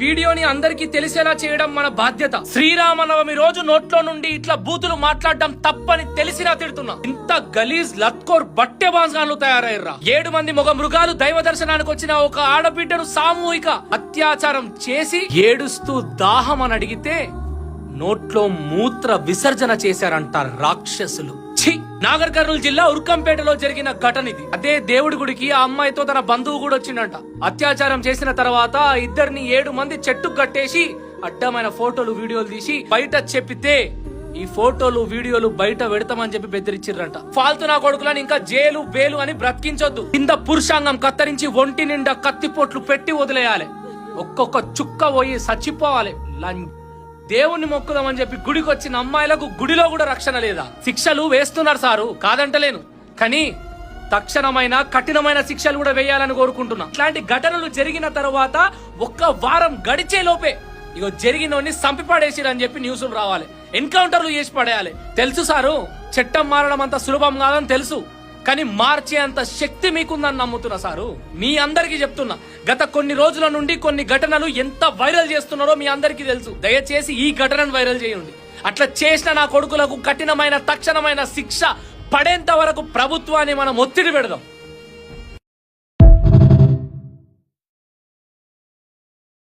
వీడియోని అందరికీ తెలిసేలా చేయడం మన బాధ్యత. శ్రీరామనవమి రోజు నోట్లో నుండి ఇట్లా బూతులు మాట్లాడడం తప్పని తెలిసినా తిడుతున్నా. ఇంత గలీజ్ లత్కోర్ బట్టె బాంజాలు తయారయ్యారా. 7 మంది మొగ మృగాలు దైవ దర్శనానికి వచ్చిన ఒక ఆడబిడ్డను సామూహిక అత్యాచారం చేసి ఏడుస్తూ దాహం అని అడిగితే నోట్లో మూత్ర విసర్జన చేశారంట రాక్షసులు. నాగర్ కర్నూలు జిల్లా ఉర్కంపేటలో జరిగిన ఘటన ఇది. అదే దేవుడి గుడికి ఆ అమ్మాయితో తన బంధువు కూడా వచ్చిండంట. అత్యాచారం చేసిన తర్వాత ఇద్దరిని 7 మంది చెట్టుకు కట్టేసి అడ్డమైన ఫోటోలు వీడియోలు తీసి బయట చెప్పితే ఈ ఫోటోలు వీడియోలు బయట పెడతామని చెప్పి బెదిరించారంట. ఫాల్తు నా కొడుకులని ఇంకా జైలు బేలు అని బ్రతికించొద్దు. కింద పురుషాంగం కత్తరించి ఒంటి నిండా కత్తిపోట్లు పెట్టి వదిలేయాలి. ఒక్కొక్క చుక్క పోయి చచ్చిపోవాలి. దేవుణ్ణి మొక్కుదామని చెప్పి గుడికి వచ్చిన అమ్మాయిలకు గుడిలో కూడా రక్షణ లేదా? శిక్షలు వేస్తున్నారు సారు, కాదంటలేను, కానీ తక్షణమైన కఠినమైన శిక్షలు కూడా వేయాలని కోరుకుంటున్నా. ఇట్లాంటి ఘటనలు జరిగిన తర్వాత 1 వారం గడిచే లోపే ఇగో జరిగినోని సంపి పడేసిరని చెప్పి న్యూస్లు రావాలి, ఎన్కౌంటర్లు చేసి పడేయాలి. తెలుసు సారు, చట్టం మారడం అంత సులభం కాదని తెలుసు, కానీ మార్చే అంత శక్తి మీకుందని నమ్ముతున్నా సారు. మీ అందరికీ చెప్తున్నా, గత కొన్ని రోజుల నుండి కొన్ని ఘటనలు ఎంత వైరల్ చేస్తున్నారో మీ అందరికీ తెలుసు. దయచేసి ఈ ఘటనను వైరల్ చేయండి. అట్లా చేసిన నా కొడుకులకు కఠినమైన తక్షణమైన శిక్ష పడేంత వరకు ప్రభుత్వాన్ని మనం ఒత్తిడి పెడదాం.